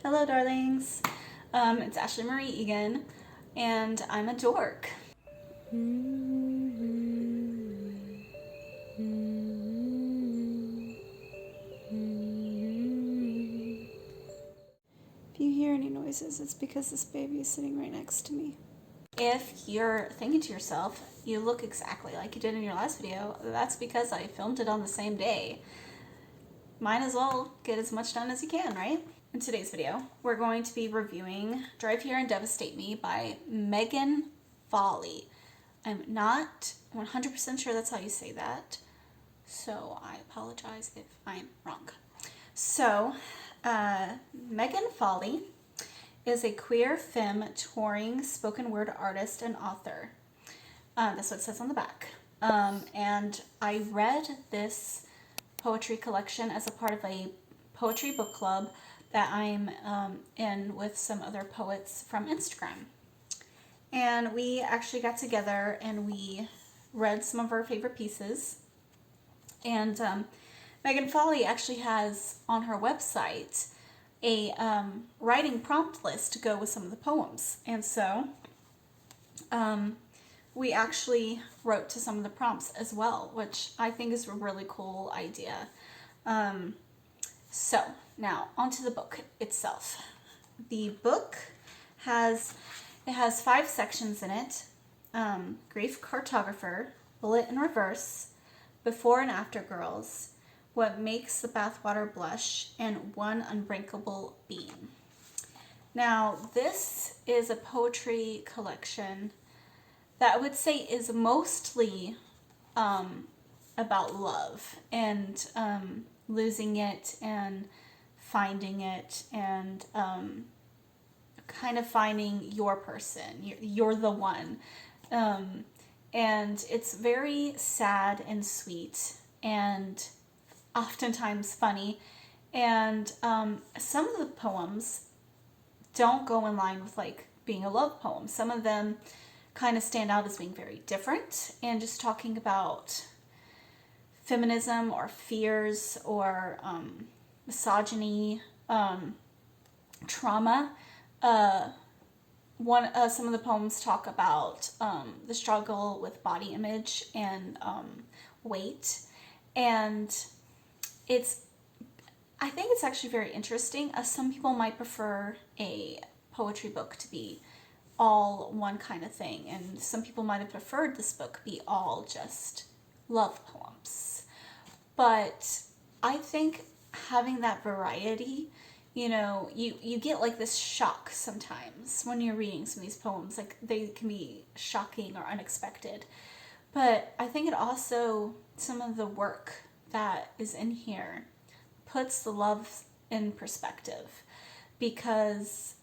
Hello, darlings. It's Ashley Marie Egan, and I'm a dork. If you hear any noises, it's because this baby is sitting right next to me. If you're thinking to yourself, you look exactly like you did in your last video, that's because I filmed it on the same day. Might as well get as much done as you can, right? In today's video, we're going to be reviewing Drive Here and Devastate Me by Megan Falley. I'm not 100% sure that's how you say that, so I apologize if I'm wrong. So, Megan Falley is a queer femme touring spoken word artist and author. That's what it says on the back. And I read this poetry collection as a part of a poetry book club that I'm in with some other poets from Instagram. And we actually got together and we read some of our favorite pieces. And Megan Falley actually has on her website a writing prompt list to go with some of the poems. And so we actually wrote to some of the prompts as well, which I think is a really cool idea. So now onto the book itself. The book has 5 sections in it: Grief Cartographer, Bullet in Reverse, Before and After Girls, What Makes the Bathwater Blush, and One Unbreakable Bean. Now this is a poetry collection that I would say is mostly about love and losing it and finding it and kind of finding your person. You're the one. And it's very sad and sweet and oftentimes funny. And some of the poems don't go in line with like being a love poem. Some of them kind of stand out as being very different and just talking about feminism or fears or misogyny, trauma. Some of the poems talk about the struggle with body image and weight, and I think it's actually very interesting. Some people might prefer a poetry book to be all one kind of thing, and some people might have preferred this book be all just love poems. But I think having that variety, you get like this shock sometimes when you're reading some of these poems. Like they can be shocking or unexpected. But I think it also, some of the work that is in here puts the love in perspective, because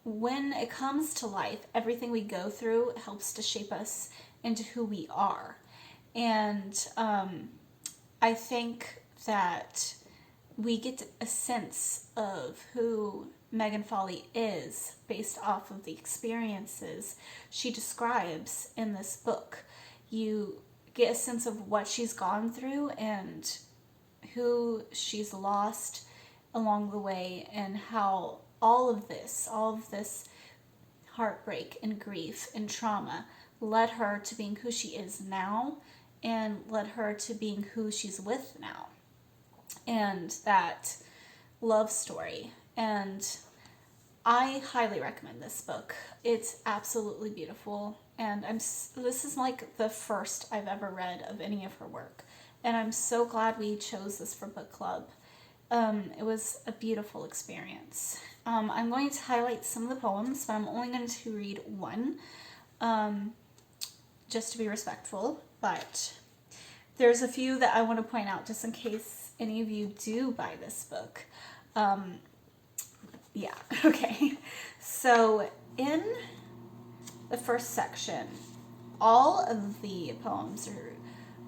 when it comes to life, everything we go through helps to shape us into who we are. And I think that we get a sense of who Megan Falley is based off of the experiences she describes in this book. You get a sense of what she's gone through and who she's lost along the way, and how all of this heartbreak and grief and trauma led her to being who she is now and led her to being who she's with now. And that love story. And I highly recommend this book. It's absolutely beautiful. And this is like the first I've ever read of any of her work. And I'm so glad we chose this for book club. It was a beautiful experience. I'm going to highlight some of the poems, but I'm only going to read one, just to be respectful. But there's a few that I want to point out just in case any of you do buy this book. Yeah, okay. So in the first section, all of the poems are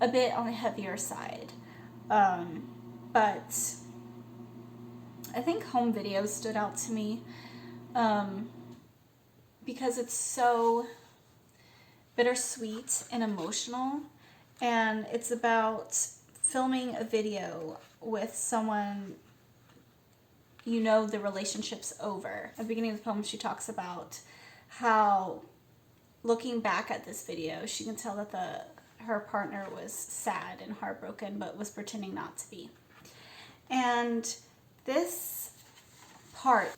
a bit on the heavier side. But I think Home Video stood out to me because it's so bittersweet and emotional, and it's about filming a video with someone you know the relationship's over. At the beginning of the poem, she talks about how, looking back at this video, she can tell that her partner was sad and heartbroken, but was pretending not to be. And this part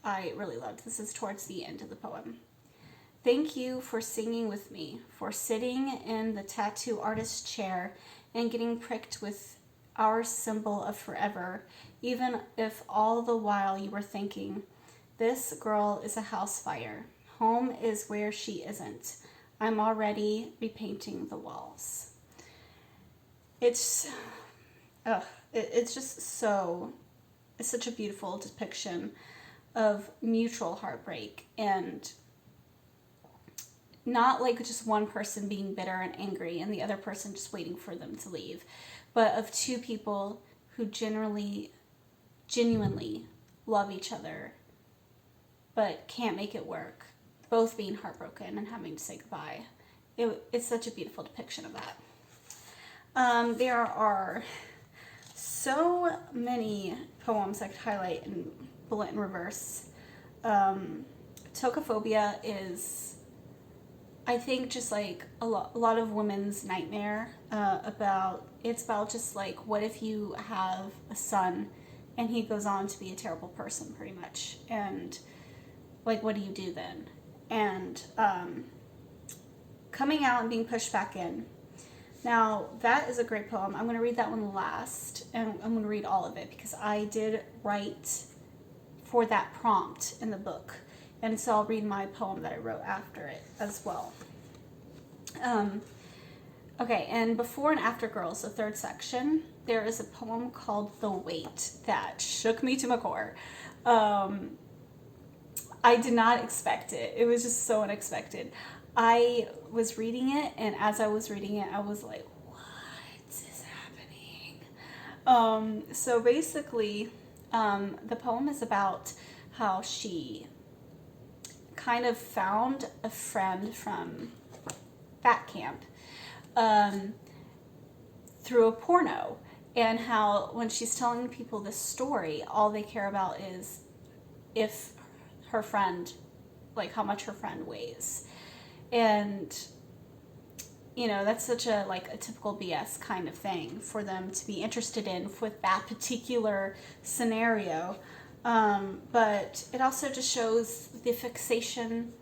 I really loved. This is towards the end of the poem. Thank you for singing with me, for sitting in the tattoo artist's chair and getting pricked with our symbol of forever, even if all the while you were thinking, this girl is a house fire. Home is where she isn't. I'm already repainting the walls. It's just so, it's such a beautiful depiction of mutual heartbreak, and not like just one person being bitter and angry and the other person just waiting for them to leave, but of two people who genuinely love each other but can't make it work, both being heartbroken and having to say goodbye. It's such a beautiful depiction of that. There are so many poems I could highlight and bullet in reverse. Tokophobia is, I think, just like a lot of women's nightmare. It's about just like, what if you have a son and he goes on to be a terrible person, pretty much, and like, what do you do then? And coming out and being pushed back in. Now, that is a great poem. I'm going to read that one last, and I'm going to read all of it because I did write for that prompt in the book. And so I'll read my poem that I wrote after it as well. Okay, and before and after girls, the third section, there is a poem called The Weight that shook me to my core. I did not expect it. It was just so unexpected. I was reading it, and as I was reading it, I was like, what is happening? So basically, the poem is about how she kind of found a friend from fat camp through a porno, and how when she's telling people this story, all they care about is if her friend, like how much her friend weighs. And you know, that's such a typical BS kind of thing for them to be interested in with that particular scenario. But it also just shows the fixation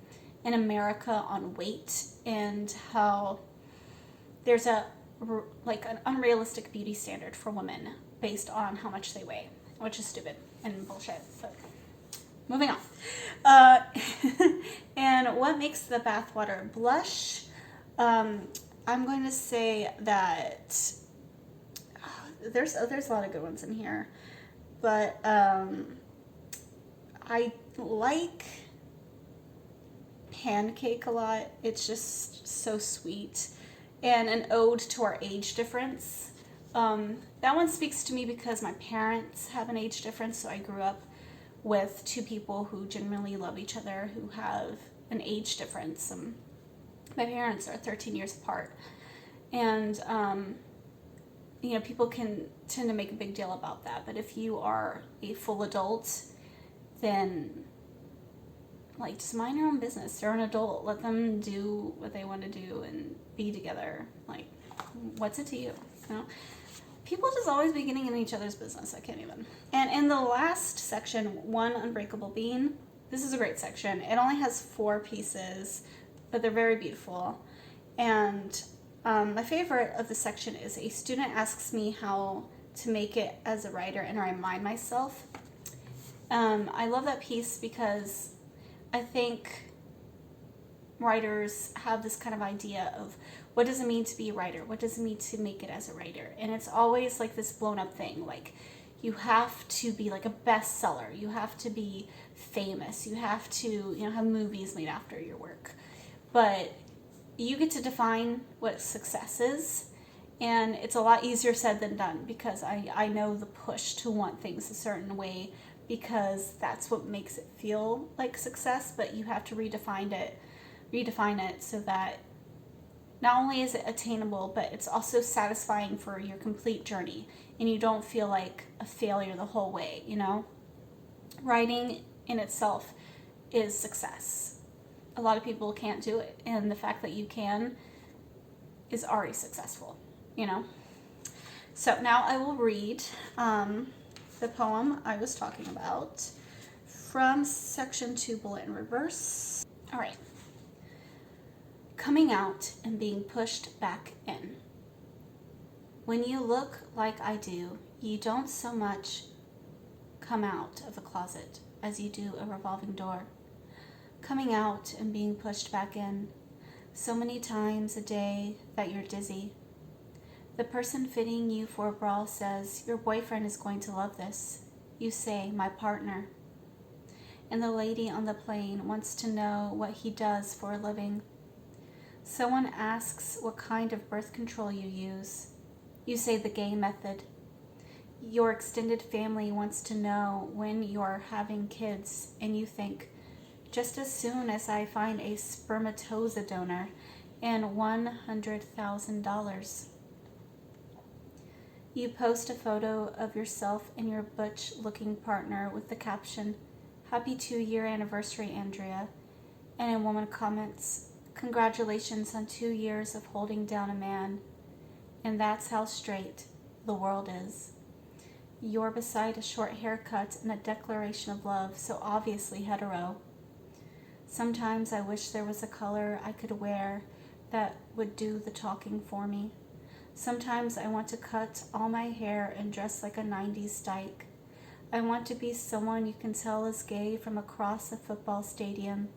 in America on weight, and how there's an unrealistic beauty standard for women based on how much they weigh, which is stupid and bullshit. But moving on. And what makes the bathwater blush? I'm going to say that there's a lot of good ones in here, but I like Pancake a lot. It's just so sweet, and an ode to our age difference. That one speaks to me because my parents have an age difference, so I grew up with two people who genuinely love each other who have an age difference. My parents are 13 years apart, and you know, people can tend to make a big deal about that, but if you are a full adult, then just mind your own business. They're an adult. Let them do what they want to do and be together. What's it to you? You know? People just always be getting in each other's business. I can't even. And in the last section, One Unbreakable Bean, this is a great section. It only has 4 pieces, but they're very beautiful. And my favorite of the section is a student asks me how to make it as a writer, and I remind myself. I love that piece because I think writers have this kind of idea of what does it mean to be a writer? What does it mean to make it as a writer? And it's always like this blown up thing. You have to be like a bestseller. You have to be famous. You have to, have movies made after your work. But you get to define what success is. And it's a lot easier said than done, because I know the push to want things a certain way, because that's what makes it feel like success. But you have to redefine it so that not only is it attainable, but it's also satisfying for your complete journey, and you don't feel like a failure the whole way, Writing in itself is success. A lot of people can't do it, and the fact that you can is already successful, you know? So now I will read the poem I was talking about from section 2, bullet in reverse. All right. Coming out and being pushed back in. When you look like I do, you don't so much come out of a closet as you do a revolving door. Coming out and being pushed back in so many times a day that you're dizzy. The person fitting you for a bra says, your boyfriend is going to love this. You say, my partner. And the lady on the plane wants to know what he does for a living. Someone asks what kind of birth control you use. You say the gay method. Your extended family wants to know when you're having kids, and you think, just as soon as I find a spermatoza donor and $100,000. You post a photo of yourself and your butch-looking partner with the caption, Happy 2-year anniversary, Andrea. And a woman comments, congratulations on 2 years of holding down a man. And that's how straight the world is. You're beside a short haircut and a declaration of love, so obviously hetero. Sometimes I wish there was a color I could wear that would do the talking for me. Sometimes I want to cut all my hair and dress like a 90s dyke. I want to be someone you can tell is gay from across a football stadium.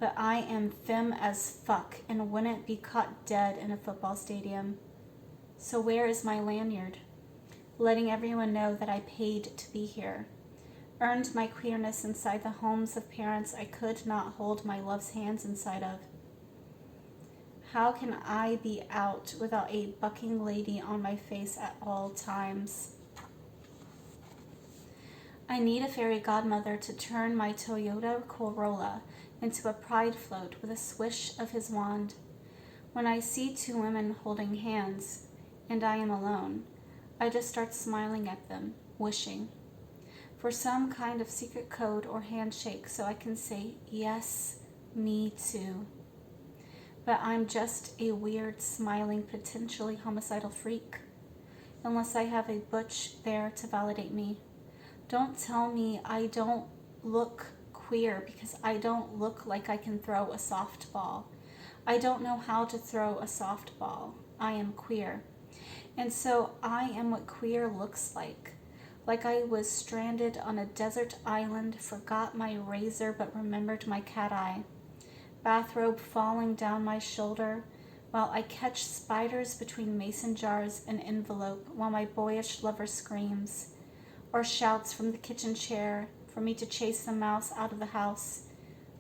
But I am femme as fuck and wouldn't be caught dead in a football stadium. So where is my lanyard? Letting everyone know that I paid to be here. Earned my queerness inside the homes of parents I could not hold my love's hands inside of. How can I be out without a bucking lady on my face at all times? I need a fairy godmother to turn my Toyota Corolla into a pride float with a swish of his wand. When I see 2 women holding hands, and I am alone, I just start smiling at them, wishing for some kind of secret code or handshake so I can say, yes, me too. But I'm just a weird, smiling, potentially homicidal freak, unless I have a butch there to validate me. Don't tell me I don't look queer because I don't look like I can throw a softball. I don't know how to throw a softball. I am queer. And so I am what queer looks like I was stranded on a desert island, forgot my razor but remembered my cat eye. Bathrobe falling down my shoulder while I catch spiders between mason jars and envelope while my boyish lover screams or shouts from the kitchen chair for me to chase the mouse out of the house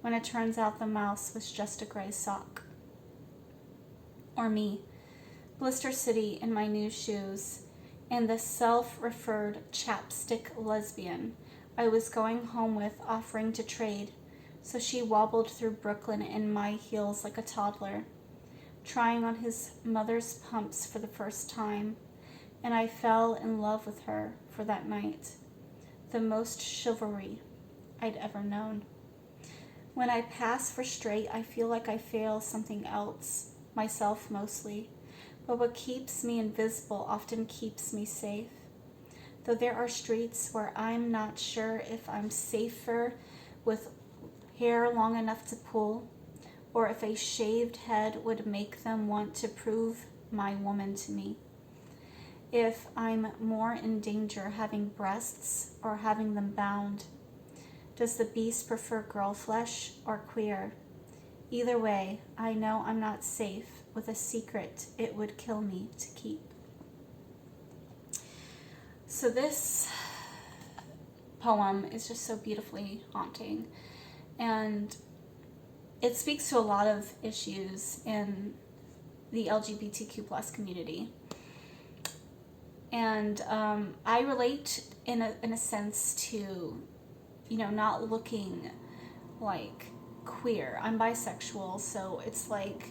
when it turns out the mouse was just a gray sock. Or me, Blister City in my new shoes, and the self-referred chapstick lesbian I was going home with offering to trade, so she wobbled through Brooklyn in my heels like a toddler, trying on his mother's pumps for the first time, and I fell in love with her for that night, the most chivalry I'd ever known. When I pass for straight, I feel like I fail something else, myself mostly. But what keeps me invisible often keeps me safe. Though there are streets where I'm not sure if I'm safer with hair long enough to pull, or if a shaved head would make them want to prove my woman to me. If I'm more in danger having breasts or having them bound. Does the beast prefer girl flesh or queer? Either way, I know I'm not safe with a secret it would kill me to keep. So this poem is just so beautifully haunting, and it speaks to a lot of issues in the LGBTQ plus community. And I relate in a sense to, not looking like queer. I'm bisexual, so it's like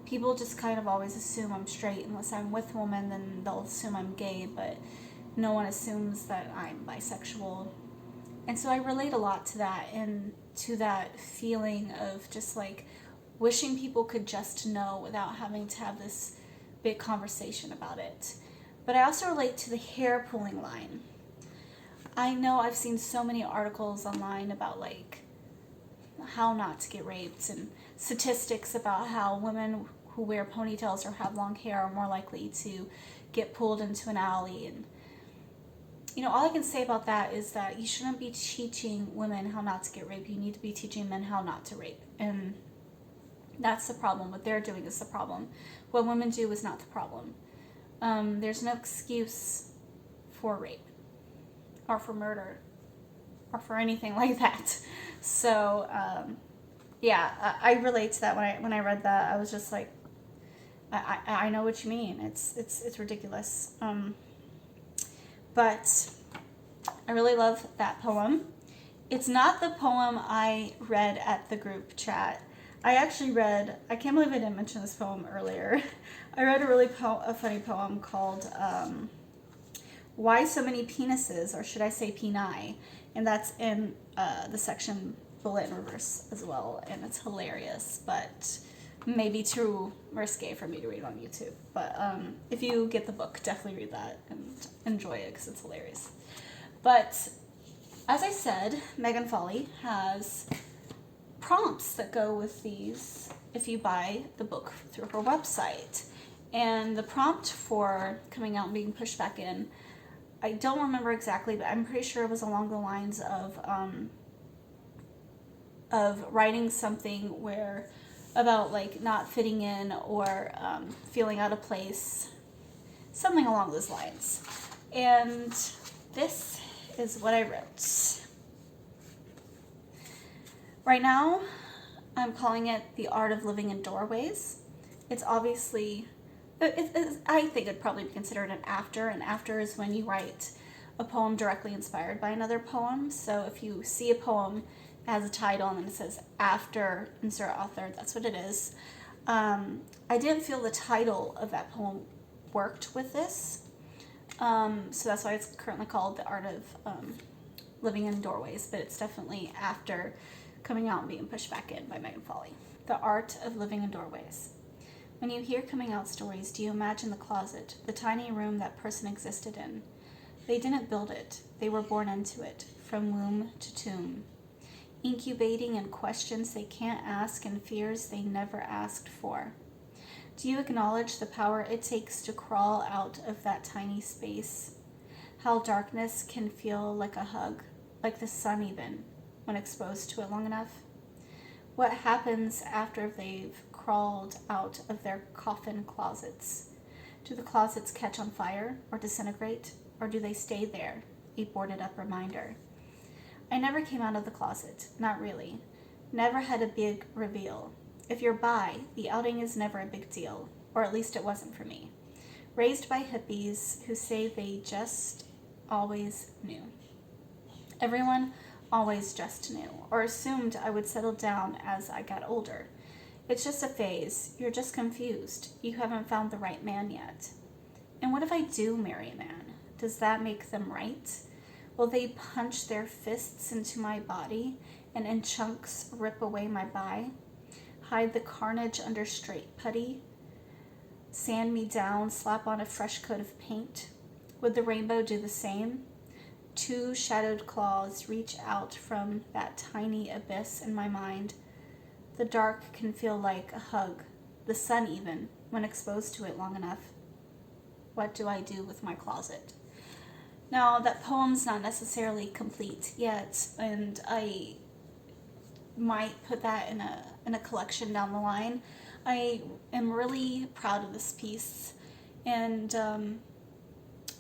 people just kind of always assume I'm straight. Unless I'm with a woman, then they'll assume I'm gay, but no one assumes that I'm bisexual. And so I relate a lot to that, and to that feeling of just like wishing people could just know without having to have this big conversation about it. But I also relate to the hair pulling line. I know I've seen so many articles online about like how not to get raped, and statistics about how women who wear ponytails or have long hair are more likely to get pulled into an alley. And all I can say about that is that you shouldn't be teaching women how not to get raped. You need to be teaching men how not to rape. And that's the problem. What they're doing is the problem. What women do is not the problem. There's no excuse for rape or for murder or for anything like that. So, yeah, I relate to that. When I read that, I was just like, I know what you mean. It's ridiculous. But I really love that poem. It's not the poem I read at the group chat. I can't believe I didn't mention this poem earlier. I read a funny poem called Why So Many Penises, or should I say peni, and that's in the section Bullet in Reverse as well, and it's hilarious, but maybe too risque for me to read on YouTube. But if you get the book, definitely read that and enjoy it because it's hilarious. But as I said, Megan Falley has prompts that go with these if you buy the book through her website. And the prompt for coming out and being pushed back in, I don't remember exactly, but I'm pretty sure it was along the lines of writing something where about like not fitting in or feeling out of place, something along those lines. And this is what I wrote. Right now, I'm calling it The Art of Living in Doorways. It's obviously, I think it'd probably be considered an after. An after is when you write a poem directly inspired by another poem. So if you see a poem that has a title and then it says after insert author, that's what it is. I didn't feel the title of that poem worked with this. So that's why it's currently called The Art of Living in Doorways, but it's definitely after coming out and being pushed back in by Megan Falley. The Art of Living in Doorways. When you hear coming out stories, do you imagine the closet, the tiny room that person existed in? They didn't build it. They were born into it, from womb to tomb, incubating in questions they can't ask and fears they never asked for. Do you acknowledge the power it takes to crawl out of that tiny space? How darkness can feel like a hug, like the sun even, when exposed to it long enough? What happens after they've crawled out of their coffin closets? Do the closets catch on fire or disintegrate, or do they stay there, a boarded up reminder? I never came out of the closet, not really. Never had a big reveal. If you're bi, the outing is never a big deal, or at least it wasn't for me. Raised by hippies who say they just always knew. Everyone always just knew, or assumed I would settle down as I got older. It's just a phase. You're just confused. You haven't found the right man yet. And what if I do marry a man? Does that make them right? Will they punch their fists into my body and in chunks rip away my bi? Hide the carnage under straight putty? Sand me down, slap on a fresh coat of paint? Would the rainbow do the same? Two shadowed claws reach out from that tiny abyss in my mind. The dark can feel like a hug, the sun even, when exposed to it long enough. What do I do with my closet? Now, that poem's not necessarily complete yet, and I might put that in a collection down the line. I am really proud of this piece, and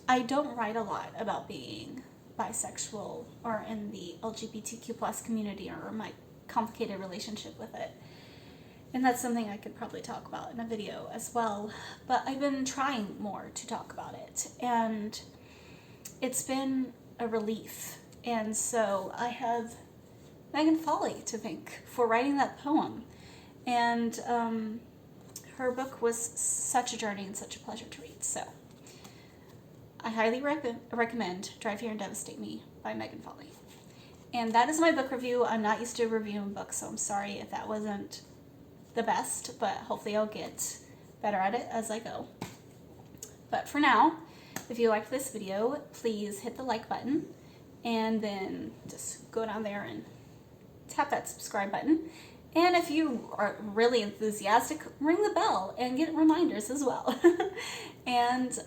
I don't write a lot about being bisexual or in the LGBTQ plus community or my complicated relationship with it. And that's something I could probably talk about in a video as well. But I've been trying more to talk about it, and it's been a relief. And so I have Megan Falley to thank for writing that poem. And her book was such a journey and such a pleasure to read. So I highly recommend Here and Devastate Me by Megan Falley. And that is my book review. I'm not used to reviewing books, so I'm sorry if that wasn't the best, but hopefully I'll get better at it as I go. But for now, if you liked this video, please hit the like button and then just go down there and tap that subscribe button. And if you are really enthusiastic, ring the bell and get reminders as well. And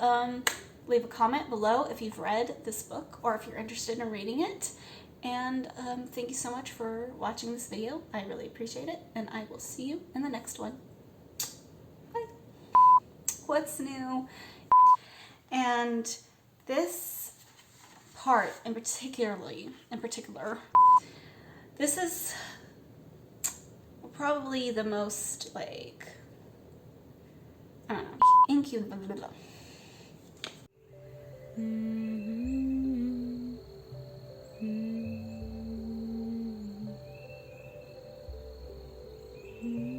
leave a comment below if you've read this book or if you're interested in reading it. And thank you so much for watching this video. I really appreciate it, and I will see you in the next one. Bye. What's new? And this part in particular, this is probably the most, like, I don't know, Mm-hmm.